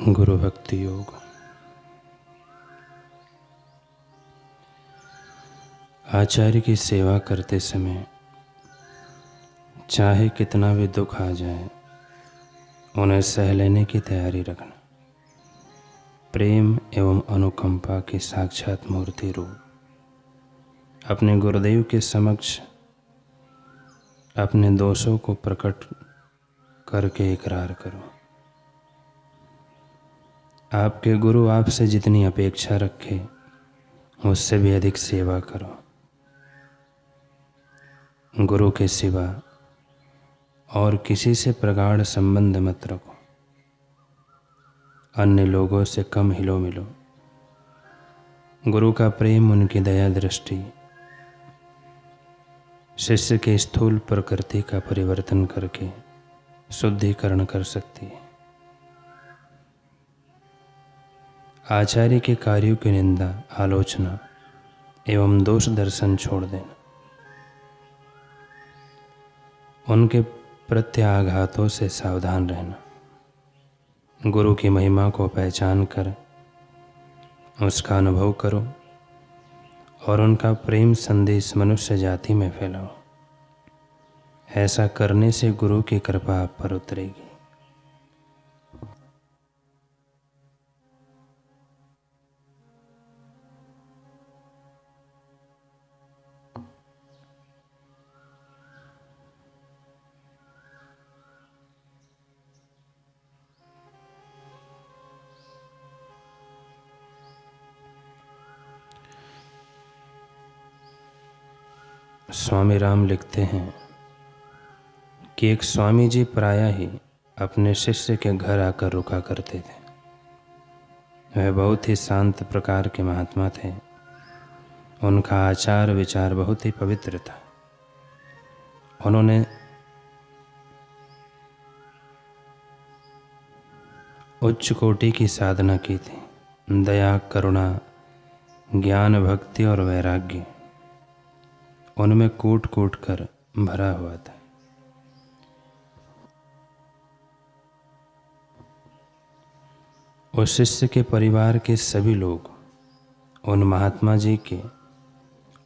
गुरु भक्ति योग। आचार्य की सेवा करते समय चाहे कितना भी दुख आ जाए, उन्हें सह लेने की तैयारी रखना। प्रेम एवं अनुकंपा की साक्षात मूर्ति रूप अपने गुरुदेव के समक्ष अपने दोषों को प्रकट करके इकरार करो। आपके गुरु आपसे जितनी अपेक्षा रखे, उससे भी अधिक सेवा करो। गुरु के सिवा और किसी से प्रगाढ़ संबंध मत रखो। अन्य लोगों से कम हिलो मिलो। गुरु का प्रेम, उनकी दया दृष्टि शिष्य के स्थूल प्रकृति का परिवर्तन करके शुद्धिकरण कर सकती है। आचार्य के कार्यों की निंदा, आलोचना एवं दोष दर्शन छोड़ देना। उनके प्रत्याघातों से सावधान रहना। गुरु की महिमा को पहचान कर उसका अनुभव करो और उनका प्रेम संदेश मनुष्य जाति में फैलाओ। ऐसा करने से गुरु की कृपा आप पर उतरेगी। स्वामी राम लिखते हैं कि एक स्वामी जी प्रायः ही अपने शिष्य के घर आकर रुका करते थे। वह बहुत ही शांत प्रकार के महात्मा थे। उनका आचार विचार बहुत ही पवित्र था। उन्होंने उच्च कोटि की साधना की थी। दया, करुणा, ज्ञान, भक्ति और वैराग्य उनमें कूट कूट कर भरा हुआ था। उस शिष्य के परिवार के सभी लोग उन महात्मा जी के,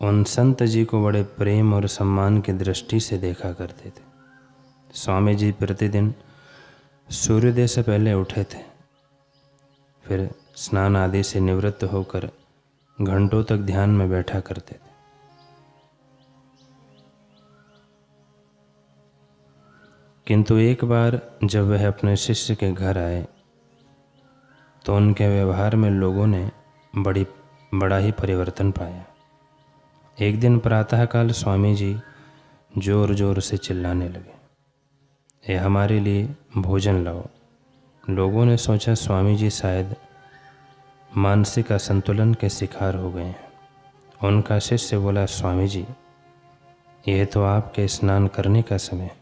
उन संत जी को बड़े प्रेम और सम्मान की दृष्टि से देखा करते थे। स्वामी जी प्रतिदिन सूर्योदय से पहले उठे थे, फिर स्नान आदि से निवृत्त होकर घंटों तक ध्यान में बैठा करते थे। किंतु एक बार जब वह अपने शिष्य के घर आए तो उनके व्यवहार में लोगों ने बड़ा ही परिवर्तन पाया। एक दिन प्रातःकाल स्वामी जी जोर जोर से चिल्लाने लगे, ये हमारे लिए भोजन लाओ। लोगों ने सोचा स्वामी जी शायद मानसिक असंतुलन के शिकार हो गए हैं। उनका शिष्य बोला, स्वामी जी, यह तो आपके स्नान करने का समय है।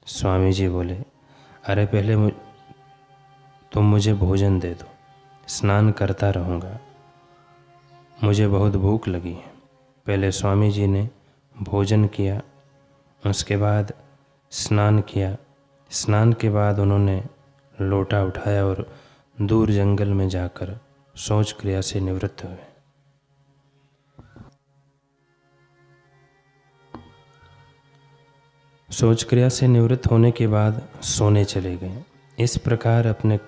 स्वामी जी बोले, अरे पहले तुम मुझे भोजन दे दो, स्नान करता रहूँगा, मुझे बहुत भूख लगी है। पहले स्वामी जी ने भोजन किया, उसके बाद स्नान किया। स्नान के बाद उन्होंने लोटा उठाया और दूर जंगल में जाकर शौच क्रिया से निवृत्त हुए। शौच क्रिया से निवृत्त होने के बाद सोने चले गए। इस प्रकार अपने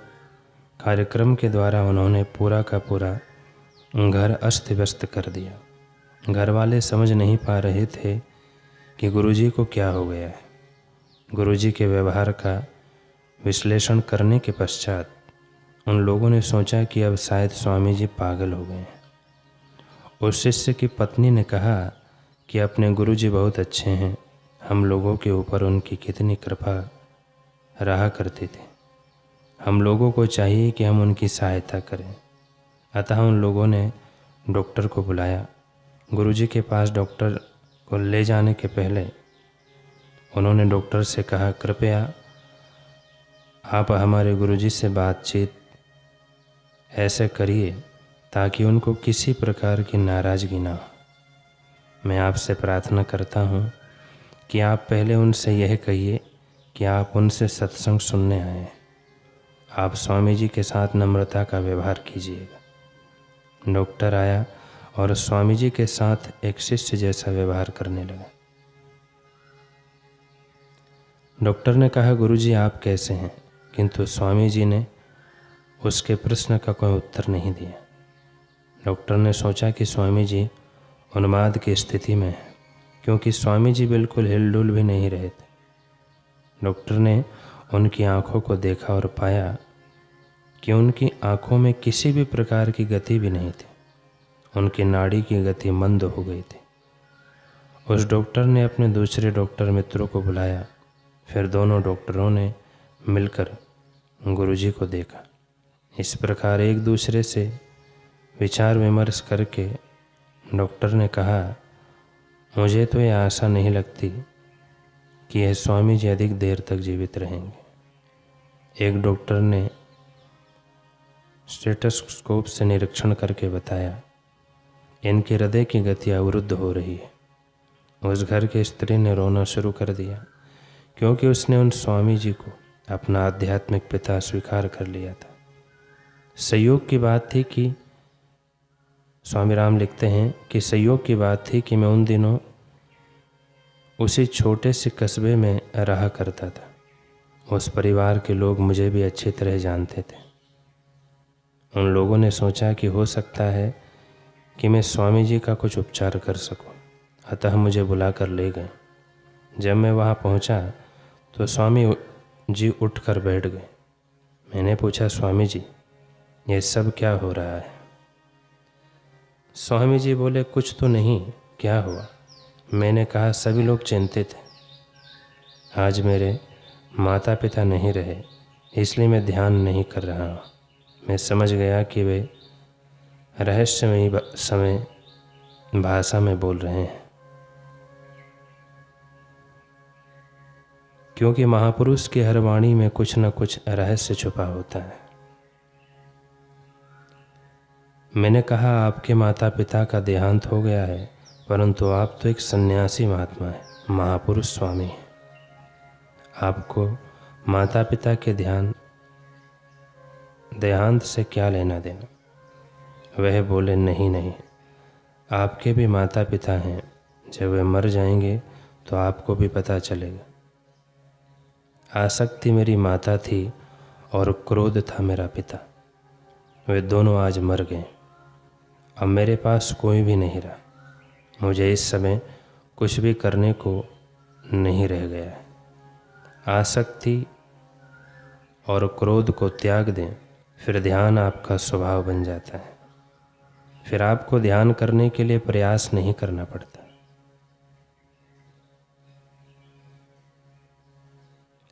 कार्यक्रम के द्वारा उन्होंने पूरा का पूरा घर अस्त व्यस्त कर दिया। घर वाले समझ नहीं पा रहे थे कि गुरुजी को क्या हो गया है। गुरुजी के व्यवहार का विश्लेषण करने के पश्चात उन लोगों ने सोचा कि अब शायद स्वामी जी पागल हो गए हैं। उस शिष्य की पत्नी ने कहा कि अपने गुरुजी बहुत अच्छे हैं, हम लोगों के ऊपर उनकी कितनी कृपा रहा करती थी। हम लोगों को चाहिए कि हम उनकी सहायता करें। अतः उन लोगों ने डॉक्टर को बुलाया। गुरुजी के पास डॉक्टर को ले जाने के पहले उन्होंने डॉक्टर से कहा, कृपया आप हमारे गुरुजी से बातचीत ऐसे करिए ताकि उनको किसी प्रकार की नाराज़गी ना हो। मैं आपसे प्रार्थना करता हूँ कि आप पहले उनसे यह कहिए कि आप उनसे सत्संग सुनने आए हैं। आप स्वामी जी के साथ नम्रता का व्यवहार कीजिएगा। डॉक्टर आया और स्वामी जी के साथ एक शिष्य जैसा व्यवहार करने लगा। डॉक्टर ने कहा, गुरुजी आप कैसे हैं? किंतु स्वामी जी ने उसके प्रश्न का कोई उत्तर नहीं दिया। डॉक्टर ने सोचा कि स्वामी जी उन्माद की स्थिति में है, क्योंकि स्वामी जी बिल्कुल हिलडुल भी नहीं रहे थे। डॉक्टर ने उनकी आंखों को देखा और पाया कि उनकी आंखों में किसी भी प्रकार की गति भी नहीं थी। उनकी नाड़ी की गति मंद हो गई थी। उस डॉक्टर ने अपने दूसरे डॉक्टर मित्रों को बुलाया। फिर दोनों डॉक्टरों ने मिलकर गुरुजी को देखा। इस प्रकार एक दूसरे से विचार विमर्श करके डॉक्टर ने कहा, मुझे तो यह आशा नहीं लगती कि यह स्वामी जी अधिक देर तक जीवित रहेंगे। एक डॉक्टर ने स्टेथोस्कोप से निरीक्षण करके बताया, इनके हृदय की गति अवरुद्ध हो रही है। उस घर की स्त्री ने रोना शुरू कर दिया, क्योंकि उसने उन स्वामी जी को अपना आध्यात्मिक पिता स्वीकार कर लिया था। संयोग की बात थी कि स्वामी राम लिखते हैं कि संयोग की बात थी कि मैं उन दिनों उसी छोटे से कस्बे में रहा करता था। उस परिवार के लोग मुझे भी अच्छी तरह जानते थे। उन लोगों ने सोचा कि हो सकता है कि मैं स्वामी जी का कुछ उपचार कर सकूं, अतः मुझे बुलाकर ले गए। जब मैं वहां पहुंचा तो स्वामी जी उठकर बैठ गए। मैंने पूछा, स्वामी जी ये सब क्या हो रहा है? स्वामी जी बोले, कुछ तो नहीं, क्या हुआ? मैंने कहा, सभी लोग चिंतित हैं। आज मेरे माता पिता नहीं रहे, इसलिए मैं ध्यान नहीं कर रहा हूँ। मैं समझ गया कि वे रहस्यमयी समय भाषा में बोल रहे हैं, क्योंकि महापुरुष की हर वाणी में कुछ न कुछ रहस्य छुपा होता है। मैंने कहा, आपके माता पिता का देहांत हो गया है, परंतु आप तो एक सन्यासी महात्मा है, महापुरुष स्वामी हैं। आपको माता पिता के देहांत से क्या लेना देना? वह बोले, नहीं नहीं, आपके भी माता पिता हैं। जब वे मर जाएंगे तो आपको भी पता चलेगा। आसक्ति मेरी माता थी और क्रोध था मेरा पिता। वे दोनों आज मर गए। अब मेरे पास कोई भी नहीं रहा। मुझे इस समय कुछ भी करने को नहीं रह गया है। आसक्ति और क्रोध को त्याग दें, फिर ध्यान आपका स्वभाव बन जाता है। फिर आपको ध्यान करने के लिए प्रयास नहीं करना पड़ता।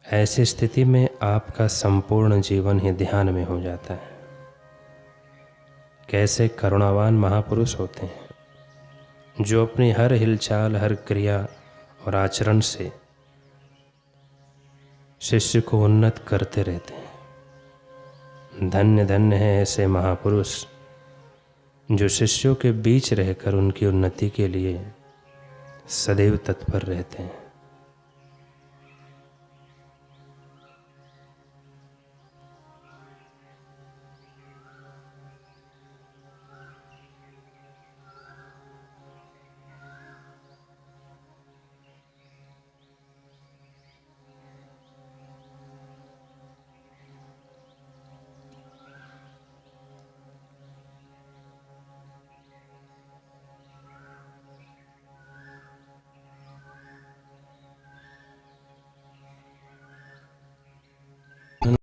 ऐसी स्थिति में आपका संपूर्ण जीवन ही ध्यान में हो जाता है। कैसे करुणावान महापुरुष होते हैं, जो अपनी हर हिलचाल, हर क्रिया और आचरण से शिष्य को उन्नत करते रहते हैं। धन्य धन्य है ऐसे महापुरुष जो शिष्यों के बीच रहकर उनकी उन्नति के लिए सदैव तत्पर रहते हैं।